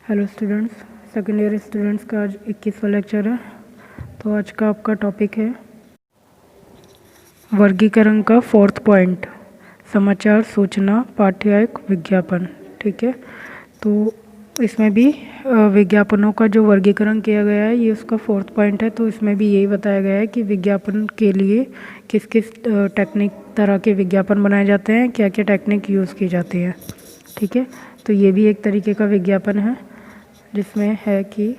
Hello students, second year students का आज 21वां lecture है। तो आज का आपका टॉपिक है वर्गीकरण का फोर्थ पॉइंट, समाचार, सूचना, पाठ्यक्रम, विज्ञापन। ठीक है, तो इसमें भी विज्ञापनों का जो वर्गीकरण किया गया है ये उसका फोर्थ पॉइंट है। तो इसमें भी यही बताया गया है कि विज्ञापन के लिए किस किस टेक्निक तरह के विज्ञापन बनाए जाते हैं, क्या क्या टेक्निक यूज़ की जाती है। ठीक है, तो ये भी एक तरीके का विज्ञापन है जिसमें है कि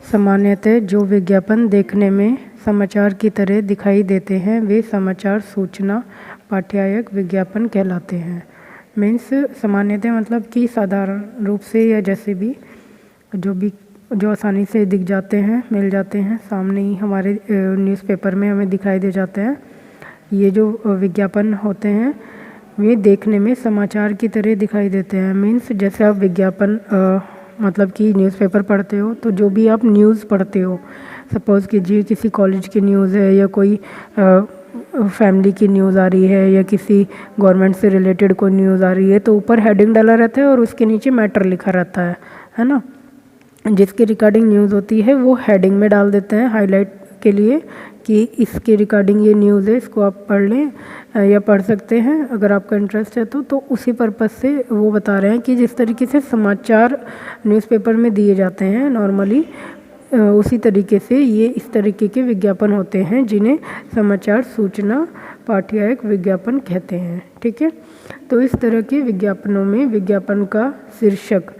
सामान्यतः जो विज्ञापन देखने में समाचार की तरह दिखाई देते हैं वे समाचार, सूचना, पाठ्यक्रम, विज्ञापन कहलाते हैं। मीन्स सामान्यतः मतलब कि साधारण रूप से या जैसे भी जो आसानी से दिख जाते हैं, मिल जाते हैं, सामने ही हमारे न्यूज़पेपर में हमें दिखाई दे जाते हैं। ये जो विज्ञापन होते हैं वे देखने में समाचार की तरह दिखाई देते हैं। मीन्स जैसे आप विज्ञापन मतलब कि न्यूज़पेपर पढ़ते हो तो जो भी आप न्यूज़ पढ़ते हो, सपोज़ कीजिए किसी कॉलेज की न्यूज़ है या कोई फैमिली की न्यूज़ आ रही है या किसी गवर्नमेंट से रिलेटेड कोई न्यूज़ आ रही है, तो ऊपर हेडिंग डाला रहता है और उसके नीचे मैटर लिखा रहता है ना। जिसकी रिगार्डिंग न्यूज़ होती है वो हेडिंग में डाल देते हैं हाईलाइट के लिए कि इसके रिगार्डिंग ये न्यूज़ है, इसको आप पढ़ लें या पढ़ सकते हैं अगर आपका इंटरेस्ट है तो उसी पर्पज़ से वो बता रहे हैं कि जिस तरीके से समाचार न्यूज़पेपर में दिए जाते हैं नॉर्मली, उसी तरीके से ये इस तरीके के विज्ञापन होते हैं जिन्हें समाचार, सूचना, पाठ्यक्रम, विज्ञापन कहते हैं। ठीक है, तो इस तरह के विज्ञापनों में विज्ञापन का शीर्षक,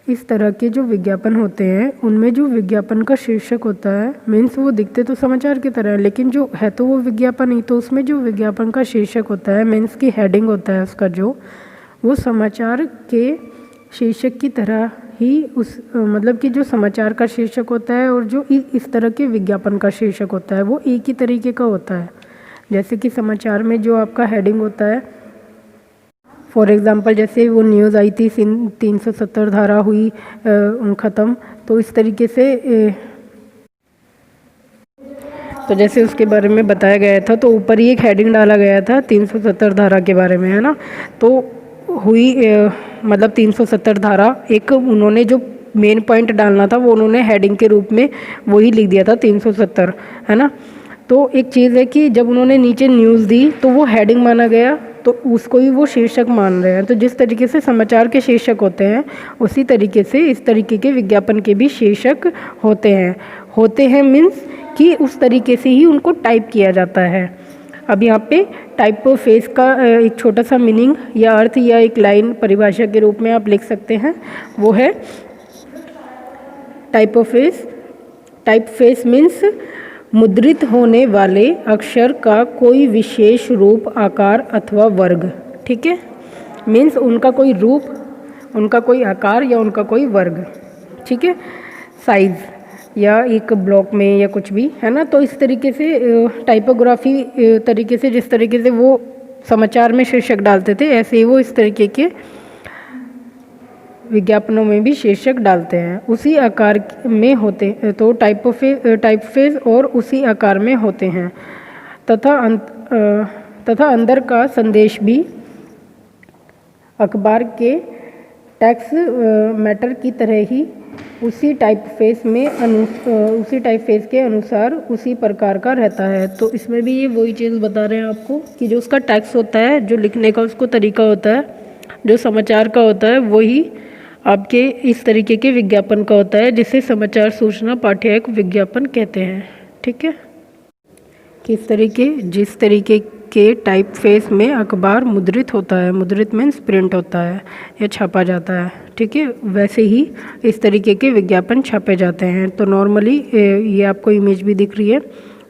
इस तरह के जो विज्ञापन होते हैं उनमें जो विज्ञापन का शीर्षक होता है, मीन्स वो दिखते तो समाचार की तरह है लेकिन जो है तो वो विज्ञापन ही, तो उसमें जो विज्ञापन का शीर्षक होता है, मीन्स की हेडिंग होता है उसका, जो वो समाचार के शीर्षक की तरह ही उस मतलब कि जो समाचार का शीर्षक होता है और जो इस तरह के विज्ञापन का शीर्षक होता है वो एक ही तरीके का होता है। जैसे कि समाचार में जो आपका हेडिंग होता है, फॉर एग्ज़ाम्पल जैसे वो न्यूज़ आई थी 370 धारा हुई ख़त्म, तो इस तरीके से तो जैसे उसके बारे में बताया गया था तो ऊपर ही एक हेडिंग डाला गया था 370 धारा के बारे में, है ना। तो हुई मतलब 370 धारा, एक उन्होंने जो मेन पॉइंट डालना था वो उन्होंने हेडिंग के रूप में वही लिख दिया था 370, है ना। तो एक चीज़ है कि जब उन्होंने नीचे न्यूज़ दी तो वो हेडिंग माना गया, तो उसको ही वो शीर्षक मान रहे हैं। तो जिस तरीके से समाचार के शीर्षक होते हैं उसी तरीके से इस तरीके के विज्ञापन के भी शीर्षक होते हैं मीन्स कि उस तरीके से ही उनको टाइप किया जाता है। अब यहाँ पे टाइपोफेस का एक छोटा सा मीनिंग या अर्थ या एक लाइन परिभाषा के रूप में आप लिख सकते हैं, वो है टाइपफेस मीन्स मुद्रित होने वाले अक्षर का कोई विशेष रूप, आकार अथवा वर्ग। ठीक है, मीन्स उनका कोई रूप, उनका कोई आकार या उनका कोई वर्ग। ठीक है, साइज़ या एक ब्लॉक में या कुछ भी, है ना। तो इस तरीके से टाइपोग्राफी तरीके से जिस तरीके से वो समाचार में शीर्षक डालते थे ऐसे ही वो इस तरीके के विज्ञापनों में भी शीर्षक डालते हैं, उसी आकार में होते हैं। तो टाइपफेस और उसी आकार में होते हैं तथा अंदर का संदेश भी अखबार के टेक्स्ट मैटर की तरह ही उसी टाइपफेस के अनुसार उसी प्रकार का रहता है। तो इसमें भी ये वही चीज़ बता रहे हैं आपको कि जो उसका टेक्स्ट होता है, जो लिखने का उसको तरीका होता है, जो समाचार का होता है वही आपके इस तरीके के विज्ञापन का होता है जिसे समाचार, सूचना, पाठ्यक्रम, विज्ञापन कहते हैं। ठीक है, जिस तरीके के टाइपफेस में अखबार मुद्रित होता है, मुद्रित मीन्स प्रिंट होता है या छापा जाता है, ठीक है, वैसे ही इस तरीके के विज्ञापन छापे जाते हैं। तो नॉर्मली ये आपको इमेज भी दिख रही है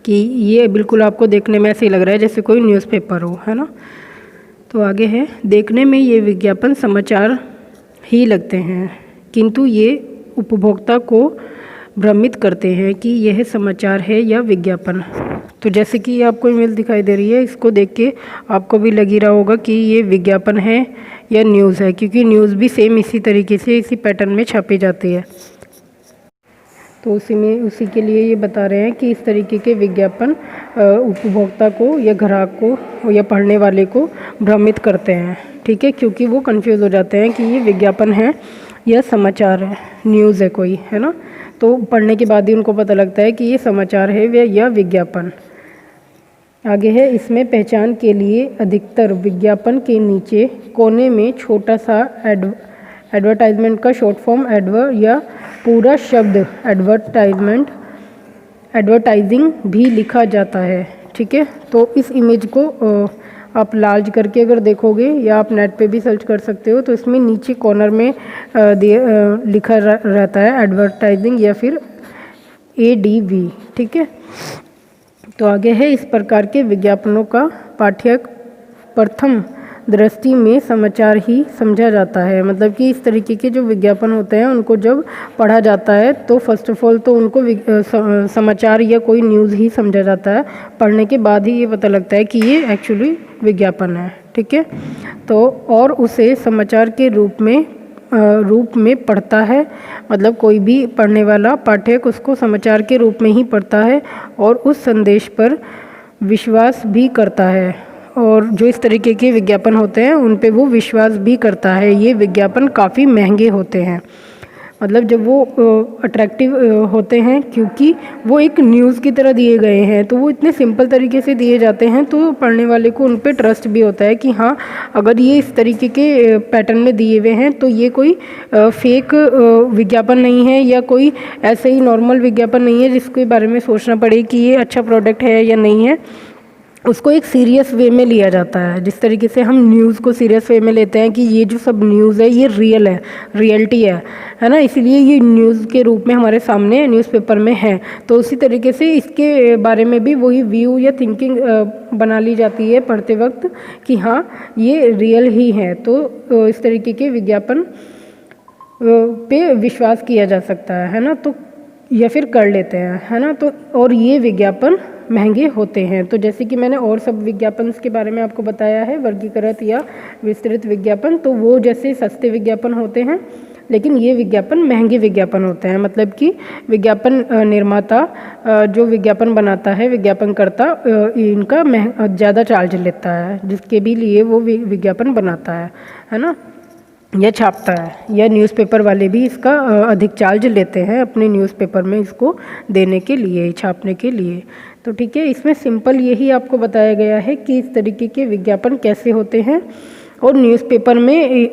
कि ये बिल्कुल आपको देखने में ऐसे ही लग रहा है जैसे कोई न्यूज़पेपर हो, है ना। तो आगे है, देखने में ये विज्ञापन समाचार ही लगते हैं किंतु ये उपभोक्ता को भ्रमित करते हैं कि यह समाचार है या विज्ञापन। तो जैसे कि आपको ईमेल दिखाई दे रही है, इसको देख के आपको भी लग ही रहा होगा कि ये विज्ञापन है या न्यूज़ है, क्योंकि न्यूज़ भी सेम इसी तरीके से इसी पैटर्न में छापी जाती है। तो उसी के लिए ये बता रहे हैं कि इस तरीके के विज्ञापन उपभोक्ता को या ग्राहक को या पढ़ने वाले को भ्रमित करते हैं। ठीक है, क्योंकि वो कंफ्यूज हो जाते हैं कि ये विज्ञापन है यह समाचार है, न्यूज़ है कोई, है ना। तो पढ़ने के बाद ही उनको पता लगता है कि ये समाचार है या विज्ञापन। आगे है, इसमें पहचान के लिए अधिकतर विज्ञापन के नीचे कोने में छोटा सा एडवर्टाइजमेंट का शॉर्ट फॉर्म एडवर या पूरा शब्द एडवर्टाइजिंग भी लिखा जाता है। ठीक है, तो इस इमेज को आप लार्ज करके अगर देखोगे या आप नेट पे भी सर्च कर सकते हो, तो इसमें नीचे कॉर्नर में लिखा रहता है एडवर्टाइजिंग या फिर ADV। ठीक है, तो आगे है, इस प्रकार के विज्ञापनों का पाठ्यक प्रथम दृष्टि में समाचार ही समझा जाता है। मतलब कि इस तरीके के जो विज्ञापन होते हैं उनको जब पढ़ा जाता है तो फर्स्ट ऑफ ऑल तो उनको समाचार या कोई न्यूज़ ही समझा जाता है। पढ़ने के बाद ही ये पता लगता है कि ये एक्चुअली विज्ञापन है। ठीक है, तो और उसे समाचार के रूप में पढ़ता है। मतलब कोई भी पढ़ने वाला पाठक उसको समाचार के रूप में ही पढ़ता है और उस संदेश पर विश्वास भी करता है। और जो इस तरीके के विज्ञापन होते हैं उन पे वो विश्वास भी करता है। ये विज्ञापन काफ़ी महंगे होते हैं। मतलब जब वो अट्रैक्टिव होते हैं क्योंकि वो एक न्यूज़ की तरह दिए गए हैं, तो वो इतने सिंपल तरीके से दिए जाते हैं तो पढ़ने वाले को उन पे ट्रस्ट भी होता है कि हाँ, अगर ये इस तरीके के पैटर्न में दिए हुए हैं तो ये कोई फेक विज्ञापन नहीं है या कोई ऐसे ही नॉर्मल विज्ञापन नहीं है जिसके बारे में सोचना पड़े कि ये अच्छा प्रोडक्ट है या नहीं है। उसको एक सीरियस वे में लिया जाता है। जिस तरीके से हम न्यूज़ को सीरियस वे में लेते हैं कि ये जो सब न्यूज़ है ये रियल है, रियलिटी है ना, इसलिए ये न्यूज़ के रूप में हमारे सामने न्यूज़पेपर में है। तो उसी तरीके से इसके बारे में भी वही व्यू या थिंकिंग बना ली जाती है पढ़ते वक्त कि हाँ, ये रियल ही है। तो इस तरीके के विज्ञापन पे विश्वास किया जा सकता है ना, तो या फिर कर लेते हैं, है ना। तो और ये विज्ञापन महंगे होते हैं। तो जैसे कि मैंने और सब विज्ञापन के बारे में आपको बताया है, वर्गीकृत या विस्तृत विज्ञापन, तो वो जैसे सस्ते विज्ञापन होते हैं, लेकिन ये विज्ञापन महंगे विज्ञापन होते हैं। मतलब कि विज्ञापन निर्माता जो विज्ञापन बनाता है, विज्ञापनकर्ता इनका ज़्यादा चार्ज लेता है जिसके भी लिए वो विज्ञापन बनाता है ना, या छापता है। या न्यूज़पेपर वाले भी इसका अधिक चार्ज लेते हैं अपने न्यूज़पेपर में इसको देने के लिए, छापने के लिए। तो ठीक है, इसमें सिंपल यही आपको बताया गया है कि इस तरीके के विज्ञापन कैसे होते हैं और न्यूज़पेपर में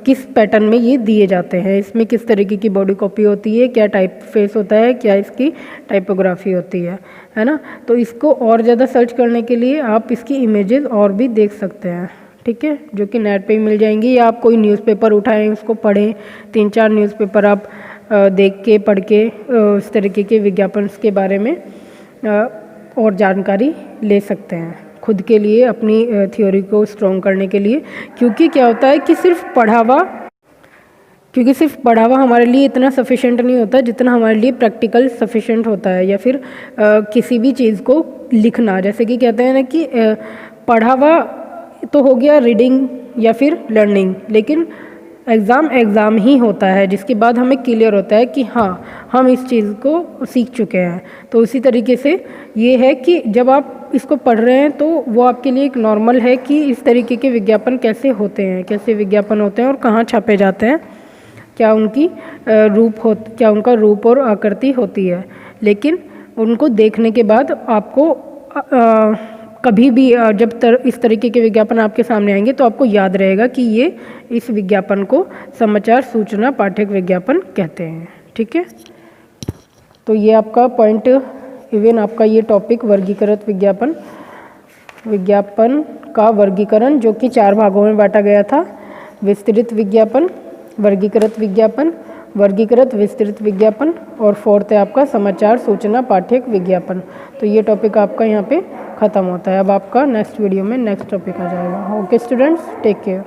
किस पैटर्न में ये दिए जाते हैं। इसमें किस तरीके की बॉडी कॉपी होती है, क्या टाइप फेस होता है, क्या इसकी टाइपोग्राफी होती है ना। तो इसको और ज़्यादा सर्च करने के लिए आप इसकी इमेजेस और भी देख सकते हैं। ठीक है, जो कि नेट पे ही मिल जाएंगी, या आप कोई न्यूज़पेपर उठाएं उसको पढ़ें। 3-4 न्यूज़पेपर आप देख के पढ़ के इस तरीके के विज्ञापन के बारे में और जानकारी ले सकते हैं खुद के लिए, अपनी थ्योरी को स्ट्रॉन्ग करने के लिए। क्योंकि क्या होता है कि सिर्फ पढ़ा हुआ हमारे लिए इतना सफिशेंट नहीं होता जितना हमारे लिए प्रैक्टिकल सफिशेंट होता है। या फिर किसी भी चीज़ को लिखना, जैसे कि कहते हैं ना कि पढ़ा हुआ तो हो गया रीडिंग या फिर लर्निंग, लेकिन एग्ज़ाम ही होता है जिसके बाद हमें क्लियर होता है कि हाँ, हम इस चीज़ को सीख चुके हैं। तो उसी तरीके से ये है कि जब आप इसको पढ़ रहे हैं तो वो आपके लिए एक नॉर्मल है कि इस तरीके के विज्ञापन कैसे होते हैं, कैसे विज्ञापन होते हैं और कहाँ छापे जाते हैं, क्या उनका रूप और आकृति होती है। लेकिन उनको देखने के बाद आपको कभी भी जब इस तरीके के विज्ञापन आपके सामने आएंगे तो आपको याद रहेगा कि ये इस विज्ञापन को समाचार सूचना पाठक विज्ञापन कहते हैं। ठीक है, तो ये आपका पॉइंट, इवन आपका ये टॉपिक वर्गीकृत विज्ञापन का वर्गीकरण, जो कि 4 भागों में बांटा गया था। विस्तृत विज्ञापन, वर्गीकृत विज्ञापन, वर्गीकृत विस्तृत विज्ञापन और 4th है आपका समाचार सूचना पाठक विज्ञापन। तो ये टॉपिक आपका यहाँ पे ख़त्म होता है। अब आपका नेक्स्ट वीडियो में नेक्स्ट टॉपिक आ जाएगा। Okay students, take care.